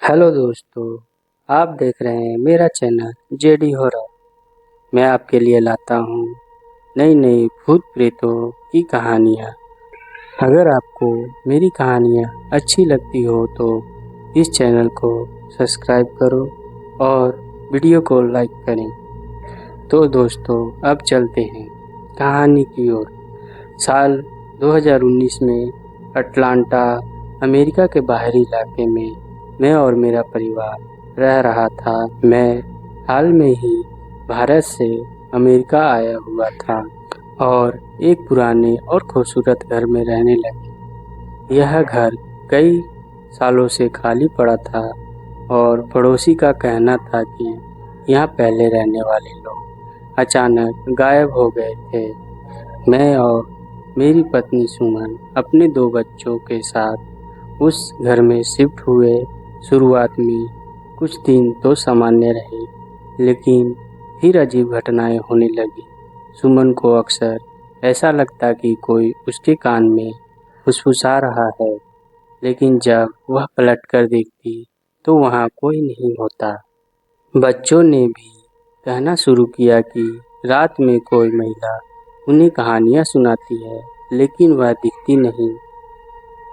Hello दोस्तों, आप देख रहे हैं मेरा चैनल जेडी हॉरर। मैं आपके लिए लाता हूँ नई नई भूत प्रेतों की कहानियाँ। अगर आपको मेरी कहानियाँ अच्छी लगती हो तो इस चैनल को सब्सक्राइब करो और वीडियो को लाइक करें। तो दोस्तों, अब चलते हैं कहानी की ओर। साल 2019 में अटलांटा, अमेरिका के बाहरी इलाके में मैं और मेरा परिवार रह रहा था। मैं हाल में ही भारत से अमेरिका आया हुआ था और एक पुराने और खूबसूरत घर में रहने लगे। यह घर कई सालों से खाली पड़ा था और पड़ोसी का कहना था कि यहाँ पहले रहने वाले लोग अचानक गायब हो गए थे। मैं और मेरी पत्नी सुमन अपने 2 बच्चों के साथ उस घर में शिफ्ट हुए। शुरुआत में कुछ दिन तो सामान्य रहे, लेकिन फिर अजीब घटनाएं होने लगी। सुमन को अक्सर ऐसा लगता कि कोई उसके कान में फुसफुसा रहा है, लेकिन जब वह पलटकर देखती तो वहाँ कोई नहीं होता। बच्चों ने भी कहना शुरू किया कि रात में कोई महिला उन्हें कहानियाँ सुनाती है, लेकिन वह दिखती नहीं।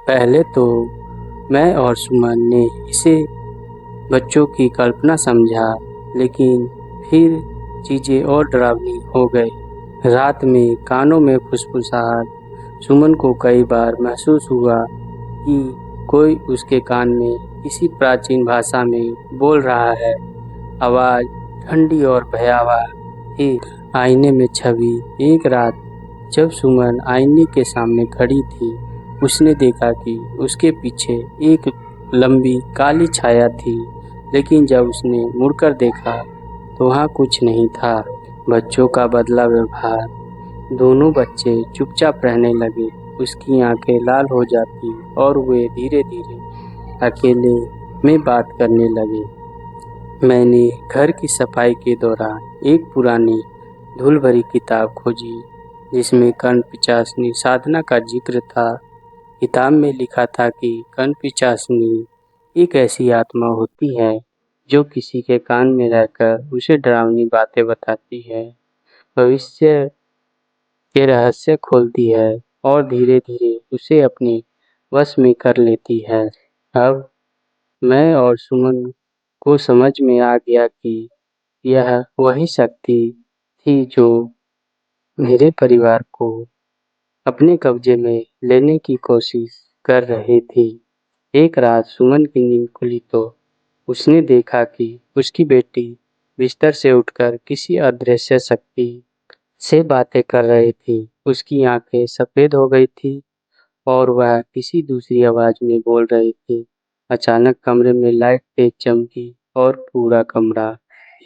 पहले तो मैं और सुमन ने इसे बच्चों की कल्पना समझा, लेकिन फिर चीज़ें और डरावनी हो गई। रात में कानों में फुसफुसाहट। सुमन को कई बार महसूस हुआ कि कोई उसके कान में किसी प्राचीन भाषा में बोल रहा है। आवाज़ ठंडी और भयावह थी। आईने में छवि। एक रात जब सुमन आईने के सामने खड़ी थी, उसने देखा कि उसके पीछे एक लंबी काली छाया थी, लेकिन जब उसने मुड़कर देखा तो वहाँ कुछ नहीं था। बच्चों का बदला व्यवहार। दोनों बच्चे चुपचाप रहने लगे। उसकी आंखें लाल हो जाती और वे धीरे धीरे अकेले में बात करने लगे। मैंने घर की सफाई के दौरान एक पुरानी धूल भरी किताब खोजी जिसमें कर्ण-पिशाचनी साधना का जिक्र था। किताब में लिखा था कि कर्ण-पिशाचनी एक ऐसी आत्मा होती है जो किसी के कान में रहकर उसे डरावनी बातें बताती है, भविष्य के रहस्य खोलती है और धीरे धीरे उसे अपने वश में कर लेती है। अब मैं और सुमन को समझ में आ गया कि यह वही शक्ति थी जो मेरे परिवार को अपने कब्जे में लेने की कोशिश कर रही थी। एक रात सुमन की नींद खुली तो उसने देखा कि उसकी बेटी बिस्तर से उठकर किसी अदृश्य शक्ति से बातें कर रही थी। उसकी आंखें सफ़ेद हो गई थी और वह किसी दूसरी आवाज़ में बोल रही थी। अचानक कमरे में लाइट तेज चमकी और पूरा कमरा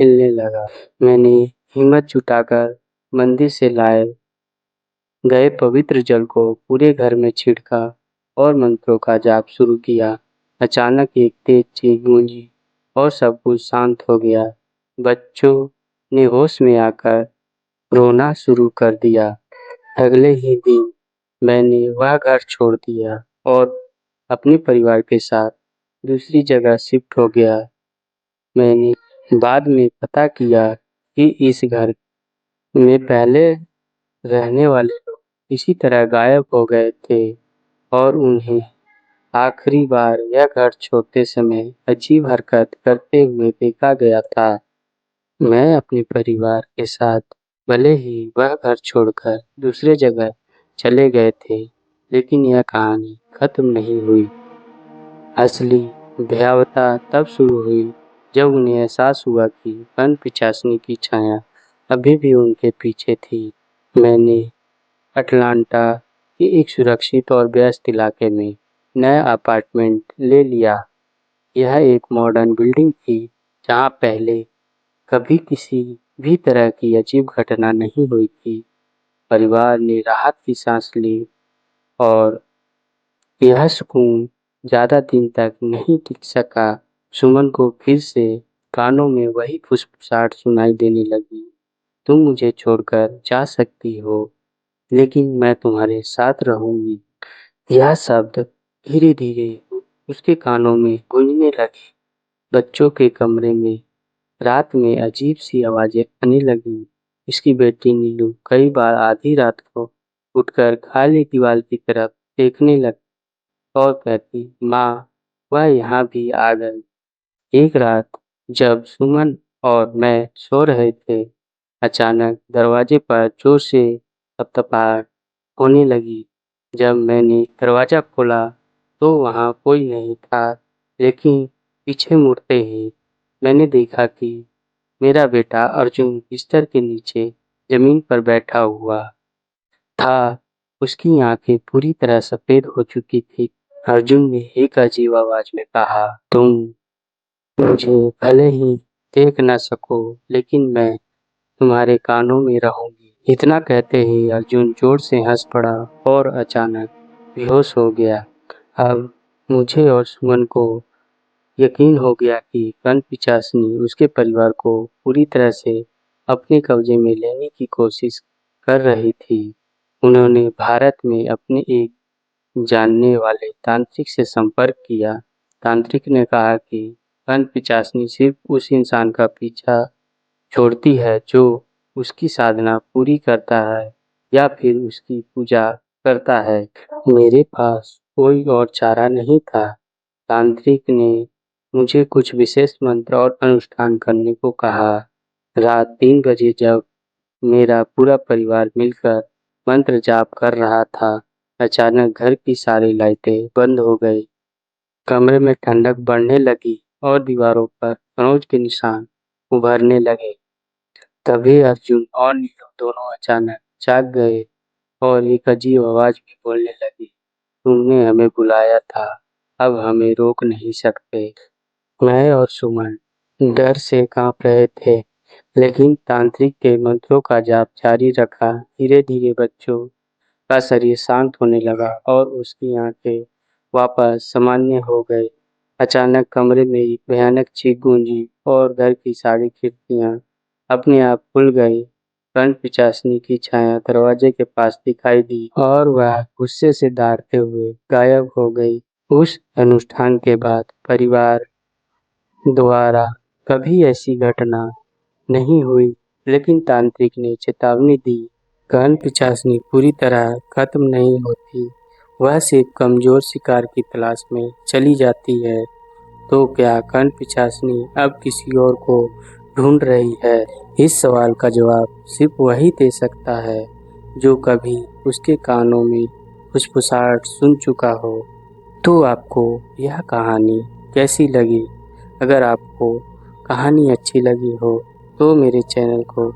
हिलने लगा। मैंने हिम्मत जुटाकर मंदिर से लाए गए पवित्र जल को पूरे घर में छिड़का और मंत्रों का जाप शुरू किया। अचानक एक तेज चीख गूंजी और सब कुछ शांत हो गया। बच्चों ने होश में आकर रोना शुरू कर दिया। अगले ही दिन मैंने वह घर छोड़ दिया और अपने परिवार के साथ दूसरी जगह शिफ्ट हो गया। मैंने बाद में पता किया कि इस घर में पहले रहने वाले लोग इसी तरह गायब हो गए थे और उन्हें आखिरी बार यह घर छोड़ते समय अजीब हरकत करते हुए देखा गया था। मैं अपने परिवार के साथ भले ही वह घर छोड़कर दूसरे जगह चले गए थे, लेकिन यह कहानी खत्म नहीं हुई। असली भयावहता तब शुरू हुई जब उन्हें एहसास हुआ कि कर्ण-पिशाचनी की छाया अभी भी उनके पीछे थी। मैंने अटलांटा के एक सुरक्षित और व्यस्त इलाके में नया अपार्टमेंट ले लिया। यह एक मॉडर्न बिल्डिंग थी जहाँ पहले कभी किसी भी तरह की अजीब घटना नहीं हुई थी। परिवार ने राहत की सांस ली और यह सुकून ज़्यादा दिन तक नहीं टिक सका। सुमन को फिर से कानों में वही फुसफुसाहट सुनाई देने लगी, तुम मुझे छोड़कर जा सकती हो, लेकिन मैं तुम्हारे साथ रहूंगी। यह शब्द धीरे धीरे उसके कानों में गूंजने लगे। बच्चों के कमरे में रात में अजीब सी आवाजें आने लगी। उसकी बेटी नीलू कई बार आधी रात को उठकर खाली दीवार की तरफ देखने लगती और कहती, माँ, वह यहाँ भी आ गई। एक रात जब सुमन और मैं सो रहे थे, अचानक दरवाजे पर जोर से थपथपाहट होने लगी। जब मैंने दरवाजा खोला तो वहाँ कोई नहीं था, लेकिन पीछे मुड़ते ही मैंने देखा कि मेरा बेटा अर्जुन बिस्तर के नीचे जमीन पर बैठा हुआ था। उसकी आंखें पूरी तरह सफेद हो चुकी थी। अर्जुन ने एक अजीब आवाज में कहा, तुम मुझे भले ही देख न सको, लेकिन मैं तुम्हारे कानों में रहूंगी। इतना कहते ही अर्जुन जोर से हंस पड़ा और अचानक बेहोश हो गया। अब मुझे और सुमन को यकीन हो गया कि कनपिशाचनी उसके परिवार को पूरी तरह से अपने कब्जे में लेने की कोशिश कर रही थी। उन्होंने भारत में अपने एक जानने वाले तांत्रिक से संपर्क किया। तांत्रिक ने कहा कि कनपिशाचनी सिर्फ उस इंसान का पीछा छोड़ती है जो उसकी साधना पूरी करता है या फिर उसकी पूजा करता है। मेरे पास कोई और चारा नहीं था। तांत्रिक ने मुझे कुछ विशेष मंत्र और अनुष्ठान करने को कहा। रात 3 बजे जब मेरा पूरा परिवार मिलकर मंत्र जाप कर रहा था, अचानक घर की सारी लाइटें बंद हो गई। कमरे में ठंडक बढ़ने लगी और दीवारों पर खरोंच के निशान उभरने लगे। तभी अर्जुन और नीलू दोनों अचानक जाग गए और एक अजीब आवाज में बोलने लगी, तुमने हमें बुलाया था, अब हमें रोक नहीं सकते। मैं और सुमन डर से कांप रहे थे, लेकिन तांत्रिक के मंत्रों का जाप जारी रखा। धीरे धीरे बच्चों का शरीर शांत होने लगा और उसकी आंखें वापस सामान्य हो गई। अचानक कमरे में एक भयानक चीख गूंजी और घर की सारी खिड़कियां अपने आप खुल गई। कनपिशाचनी की छाया दरवाजे के पास दिखाई दी और वह गुस्से से दौड़ते हुए गायब हो गई। उस अनुष्ठान के बाद परिवार द्वारा कभी ऐसी घटना नहीं हुई, लेकिन तांत्रिक ने चेतावनी दी, कनपिशाचनी पूरी तरह खत्म नहीं होती, वह सिर्फ कमजोर शिकार की तलाश में चली जाती है। तो क्या कनपिशाचनी अब किसी और को ढूंढ रही है? इस सवाल का जवाब सिर्फ वही दे सकता है जो कभी उसके कानों में फुसफुसाहट सुन चुका हो। तो आपको यह कहानी कैसी लगी? अगर आपको कहानी अच्छी लगी हो तो मेरे चैनल को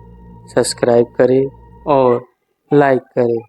सब्सक्राइब करें और लाइक करें।